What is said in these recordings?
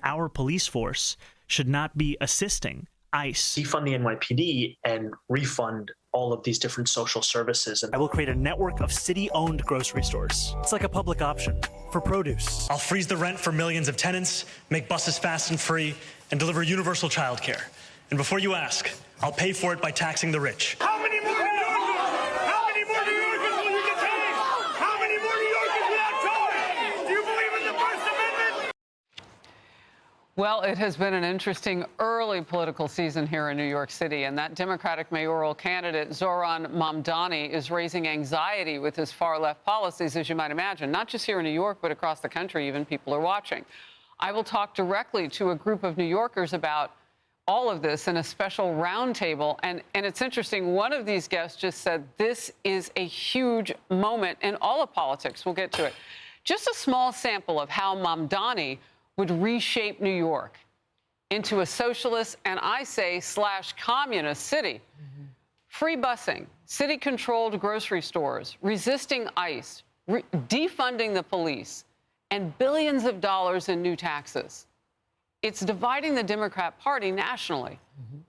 our police force should not be assisting ICE. Defund the NYPD and refund all of these different social services. I will create a network of city-owned grocery stores. It's like a public option for produce. I'll freeze the rent for millions of tenants, make buses fast and free, and deliver universal childcare. And before you ask, I'll pay for it by taxing the rich. How many more New Yorkers? How many more New Yorkers will you detain? How many more New Yorkers without tolling? Do you believe in the First Amendment? Well, it has been an interesting early political season here in New York City, and that Democratic mayoral candidate, Zoran Mamdani, is raising anxiety with his far-left policies, as you might imagine, not just here in New York, but across the country. Even people are watching. I will talk directly to a group of New Yorkers about all of this in a special roundtable. And it's interesting, one of these guests just said this is a huge moment in all of politics. We'll get to it. Just a small sample of how Mamdani would reshape New York into a socialist and I say /communist city. Free busing, city-controlled grocery stores, resisting ICE, defunding the police, and billions of dollars in new taxes. It's dividing the Democrat Party nationally.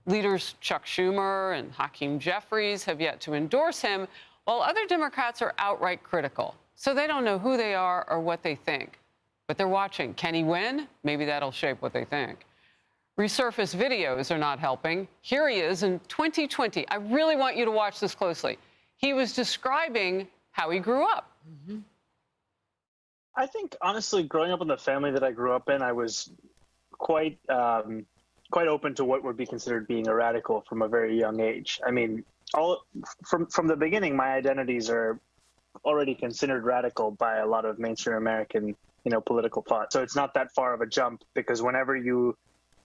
Leaders Chuck Schumer and Hakeem Jeffries have yet to endorse him, while other Democrats are outright critical. So they don't know who they are or what they think. But they're watching. Can he win? Maybe that'll shape what they think. Resurfaced videos are not helping. Here he is in 2020. I really want you to watch this closely. He was describing how he grew up. I think, honestly, growing up in the family that I grew up in, I was quite open to what would be considered being a radical from a very young age. I mean, from the beginning, my identities are already considered radical by a lot of mainstream American, political thought. So it's not that far of a jump, because whenever you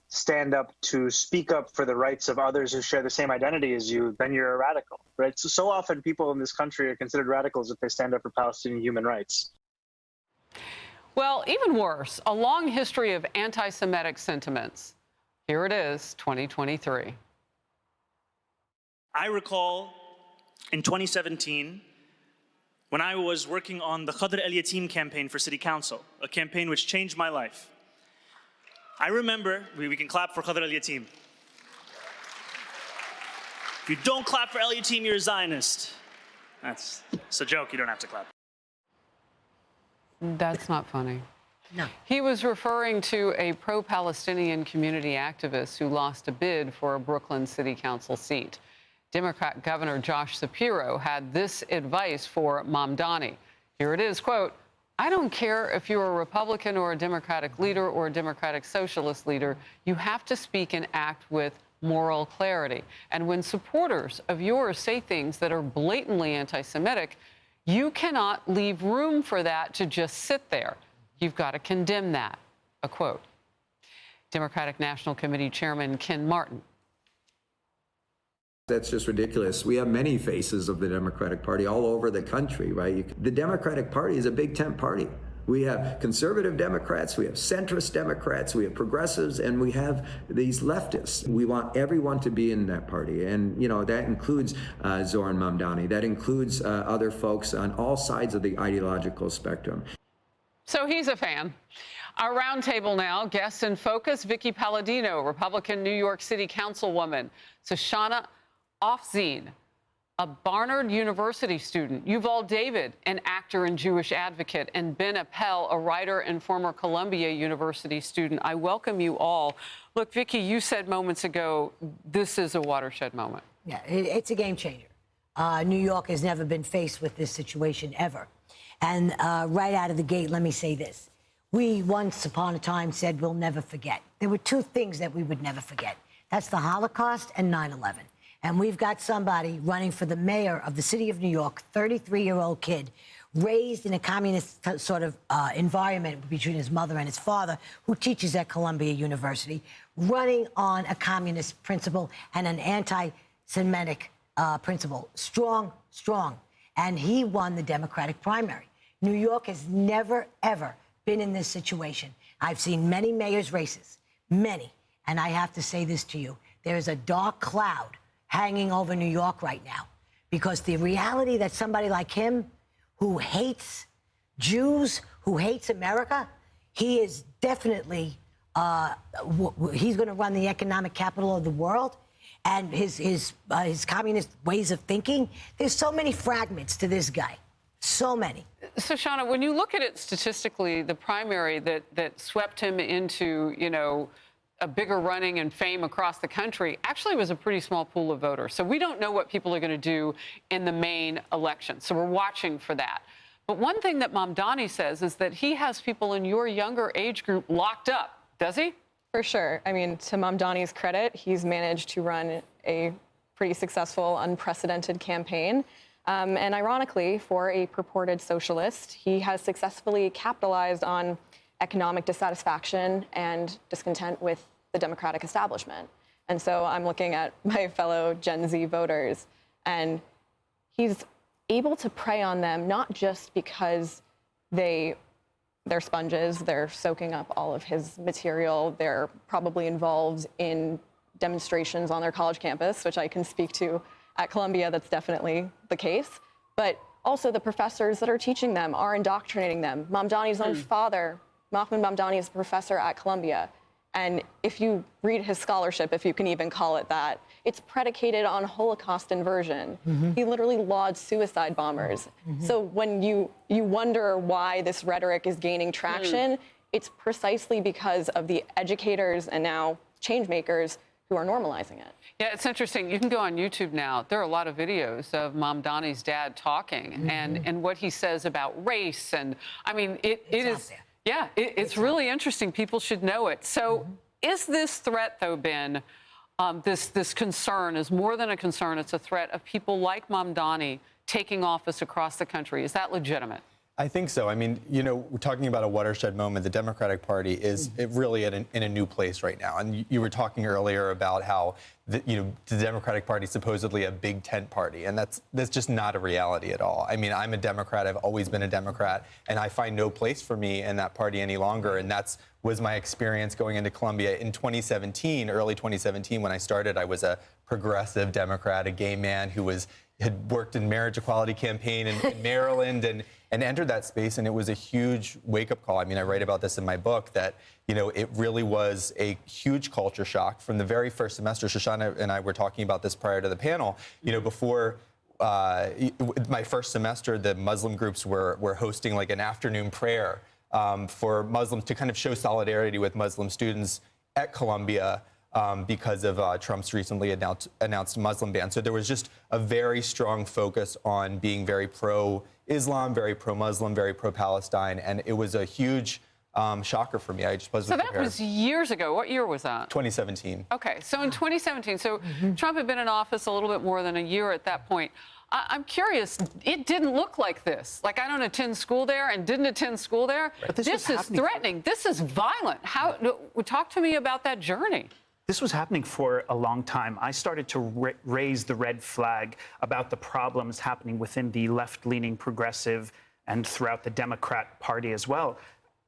stand up to speak up for the rights of others who share the same identity as you, then you're a radical, right? So often people in this country are considered radicals if they stand up for Palestinian human rights. Well, even worse, a long history of anti-Semitic sentiments. Here it is, 2023. I recall in 2017, when I was working on the Khadr Al Yatim campaign for City Council, a campaign which changed my life. I remember, we can clap for Khadr Al Yatim. If you don't clap for Al Yatim, you're a Zionist. It's a joke, you don't have to clap. That's not funny. No. He was referring to a pro-Palestinian community activist who lost a bid for a Brooklyn City Council seat. Democrat Governor Josh Shapiro had this advice for Mamdani. Here it is, quote, "I don't care if you're a Republican or a Democratic leader or a Democratic socialist leader, you have to speak and act with moral clarity. And when supporters of yours say things that are blatantly anti-Semitic, you cannot leave room for that to just sit there. You've got to condemn that," a quote. Democratic National Committee Chairman Ken Martin. That's just ridiculous. We have many faces of the Democratic Party all over the country, right? The Democratic Party is a big tent party. We have conservative Democrats, we have centrist Democrats, we have progressives, and we have these leftists. We want everyone to be in that party. And, that includes Zoran Mamdani. That includes other folks on all sides of the ideological spectrum. So he's a fan. Our roundtable now, guests in focus, Vicky Palladino, Republican New York City Councilwoman, Shoshana Afzeen, a Barnard University student, Yuval David, an actor and Jewish advocate, and Ben Appel, a writer and former Columbia University student. I welcome you all. Look, Vicky, you said moments ago, this is a watershed moment. Yeah, it's a game changer. New York has never been faced with this situation ever. And right out of the gate, let me say this. We once upon a time said we'll never forget. There were two things that we would never forget. That's the Holocaust and 9/11. And we've got somebody running for the mayor of the city of New York, 33-year-old kid, raised in a communist sort of environment between his mother and his father, who teaches at Columbia University, running on a communist principle and an anti-Semitic principle. Strong, strong. And he won the Democratic primary. New York has never, ever been in this situation. I've seen many mayor's races, many. And I have to say this to you. There is a dark cloud hanging over New York right now, because the reality that somebody like him, who hates Jews, who hates America, he is definitely he's going to run the economic capital of the world, and his communist ways of thinking. There's so many fragments to this guy, so many. So, Shauna, when you look at it statistically, the primary that swept him into, a bigger running and fame across the country actually was a pretty small pool of voters. So we don't know what people are going to do in the main election. So we're watching for that. But one thing that Mamdani says is that he has people in your younger age group locked up. Does he? For sure. I mean, to Mamdani's credit, he's managed to run a pretty successful, unprecedented campaign. And ironically, for a purported socialist, he has successfully capitalized on economic dissatisfaction and discontent with the Democratic establishment. And so I'm looking at my fellow Gen Z voters, and he's able to prey on them not just because they're sponges, they're soaking up all of his material, they're probably involved in demonstrations on their college campus, which I can speak to at Columbia, that's definitely the case, but also the professors that are teaching them are indoctrinating them. Mamdani's own father, Mahmoud Mamdani, is a professor at Columbia. And if you read his scholarship, if you can even call it that, it's predicated on Holocaust inversion. He literally lauds suicide bombers. So when you wonder why this rhetoric is gaining traction, it's precisely because of the educators and now change makers who are normalizing it. Yeah, it's interesting. You can go on YouTube now. There are a lot of videos of Mamdani's dad talking and what he says about race. And I mean, it is... Yeah, it's really interesting. People should know it. So is this threat, though, Ben, this concern is more than a concern. It's a threat of people like Mamdani taking office across the country. Is that legitimate? I think so. I mean, we're talking about a watershed moment. The Democratic Party is really in a new place right now. And you were talking earlier about how the Democratic Party is supposedly a big tent party, and that's just not a reality at all. I mean, I'm a Democrat. I've always been a Democrat, and I find no place for me in that party any longer. And was my experience going into Columbia in 2017, early 2017, when I started. I was a progressive Democrat, a gay man who had worked in marriage equality campaign in Maryland and entered that space, and it was a huge wake-up call. I mean, I write about this in my book that, it really was a huge culture shock from the very first semester. Shoshana and I were talking about this prior to the panel. Before my first semester, the Muslim groups were hosting like an afternoon prayer for Muslims to kind of show solidarity with Muslim students at Columbia because of Trump's recently announced Muslim ban. So there was just a very strong focus on being very pro-Islam, very pro-Muslim, very pro-Palestine, and it was a huge shocker for me. I just wasn't prepared. So that was years ago. What year was that? 2017. Okay, so in 2017, so Trump had been in office a little bit more than a year at that point. I'm curious, it didn't look like this. Like, I don't attend school there and didn't attend school there. But this is threatening. This is violent. Talk to me about that journey. This was happening for a long time. I started to raise the red flag about the problems happening within the left-leaning progressive and throughout the Democrat Party as well.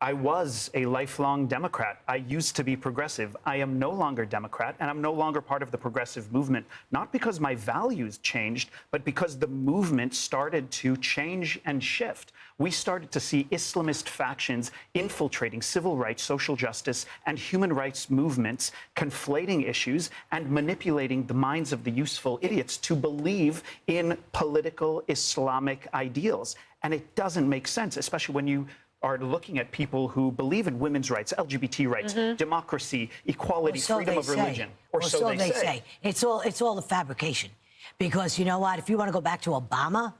I was a lifelong Democrat. I used to be progressive. I am no longer Democrat, and I'm no longer part of the progressive movement, not because my values changed, but because the movement started to change and shift. We started to see Islamist factions infiltrating civil rights, social justice, and human rights movements, conflating issues and manipulating the minds of the useful idiots to believe in political Islamic ideals. And it doesn't make sense, especially when you are looking at people who believe in women's rights, LGBT rights, democracy, equality, freedom of religion. Or so they say. It's all a fabrication. Because you know what? If you want to go back to Obama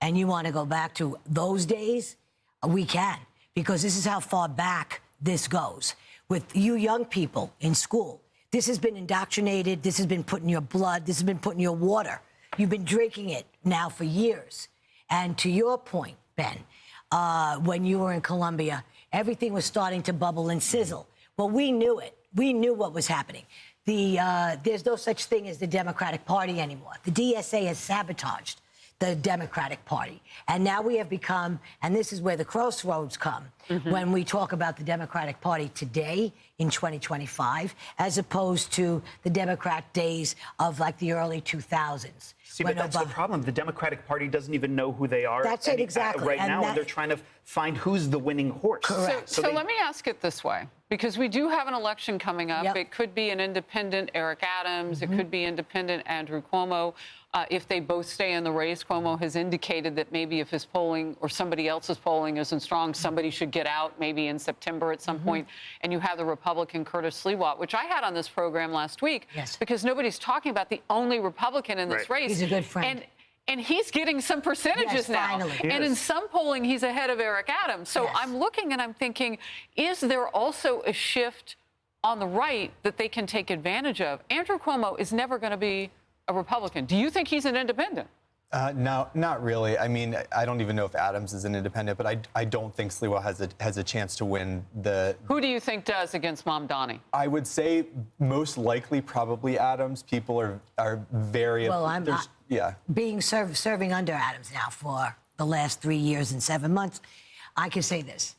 and you want to go back to those days, we can. Because this is how far back this goes. With you young people in school, this has been indoctrinated, this has been put in your blood, this has been put in your water. You've been drinking it now for years. And to your point, Ben, when you were in Columbia, everything was starting to bubble and sizzle. Well, we knew it. We knew what was happening. There's no such thing as the Democratic Party anymore. The DSA has sabotaged the Democratic Party. And now we have become, and this is where the crossroads come, when we talk about the Democratic Party today in 2025, as opposed to the Democrat days of like the early 2000s. See, but that's the problem. The Democratic Party doesn't even know who they are. That's it, exactly. Right now, and they're trying to find who's the winning horse. Correct. So let me ask it this way, because we do have an election coming up. Yep. It could be an independent Eric Adams. It could be independent Andrew Cuomo. If they both stay in the race, Cuomo has indicated that maybe if his polling or somebody else's polling isn't strong, somebody should get out maybe in September at some point. And you have the Republican Curtis Sliwa, which I had on this program last week, because nobody's talking about the only Republican in this race. He's a good friend. And he's getting some percentages now. finally. And in some polling, he's ahead of Eric Adams. So I'm looking and I'm thinking, is there also a shift on the right that they can take advantage of? Andrew Cuomo is never going to be a Republican. Do you think he's an independent? No, not really. I mean, I don't even know if Adams is an independent, but I don't think Sliwa has a chance to win the. Who do you think does against Mamdani? I would say most likely probably Adams. People are very. Well, I'm there's- yeah. being serving under Adams now for the last 3 years and 7 months. I can say this: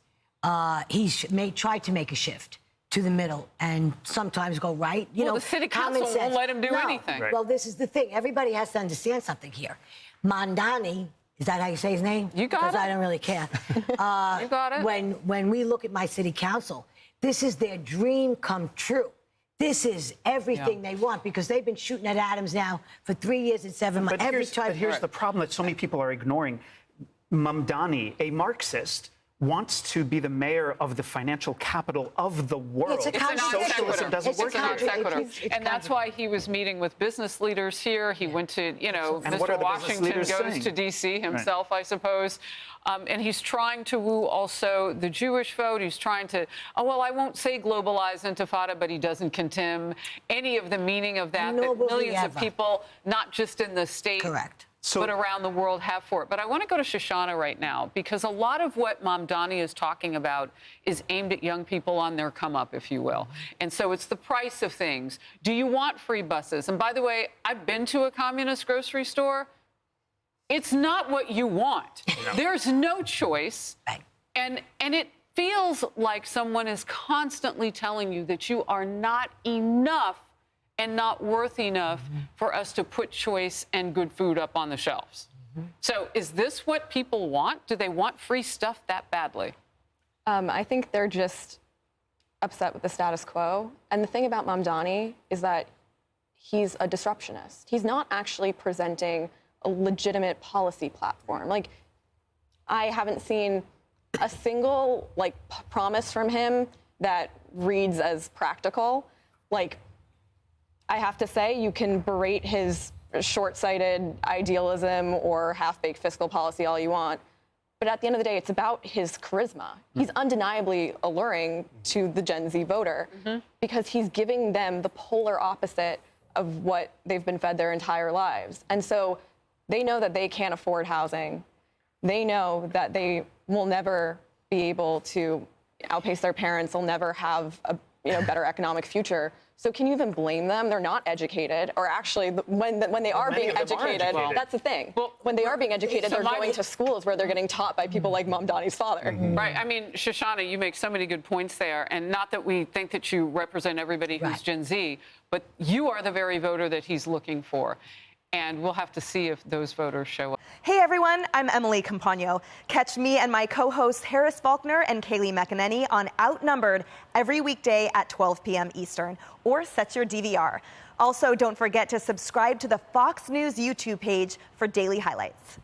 he's tried to make a shift to the middle and sometimes go right. You Well, know, the city common council won't sense. let him do No. anything. Well, this is the thing. Everybody has to understand something here. Mamdani, is that how you say his name? You got Because it. I don't really care. You got it. When we look at my city council, this is their dream come true. This is everything they want because they've been shooting at Adams now for 3 years and 7 months. But here's the problem that so many people are ignoring. Mamdani, a Marxist, wants to be the mayor of the financial capital of the world. It's a contradiction. Socialism doesn't It's a work here. contradiction. Sequitur. And that's why he was meeting with business leaders here. He went to, And what are Mr. the business Washington leaders goes saying? to D.C. himself, I suppose. And he's trying to woo also the Jewish vote. He's trying to, I won't say globalize intifada, but he doesn't condemn any of the meaning of that, Nor will that we millions of ever. people, not just in the state, Correct. but around the world have for it. But I want to go to Shoshana right now, because a lot of what Mamdani is talking about is aimed at young people on their come up, if you will. And so it's the price of things. Do you want free buses? And by the way, I've been to a communist grocery store. It's not what you want. There's no choice. Right. And it feels like someone is constantly telling you that you are not enough and not worth enough for us to put choice and good food up on the shelves. So is this what people want? Do they want free stuff that badly? I think they're just upset with the status quo. And the thing about Mamdani is that he's a disruptionist. He's not actually presenting a legitimate policy platform. Like, I haven't seen a single promise from him that reads as practical. Like, I have to say, you can berate his short-sighted idealism or half-baked fiscal policy all you want, but at the end of the day, it's about his charisma. He's undeniably alluring to the Gen Z voter because he's giving them the polar opposite of what they've been fed their entire lives. And so they know that they can't afford housing. They know that they will never be able to outpace their parents. They'll never have a better economic future. So can you even blame them? They're not educated, or actually, when they are being educated, that's the thing. When they are being educated, they're going to schools where they're getting taught by people like Mamdani's father. Right. I mean, Shoshana, you make so many good points there. And not that we think that you represent everybody who's Gen Z, but you are the very voter that he's looking for. And we'll have to see if those voters show up. Hey, everyone. I'm Emily Campagno. Catch me and my co-hosts Harris Faulkner and Kaylee McEnany on Outnumbered every weekday at 12 p.m. Eastern, or set your DVR. Also, don't forget to subscribe to the Fox News YouTube page for daily highlights.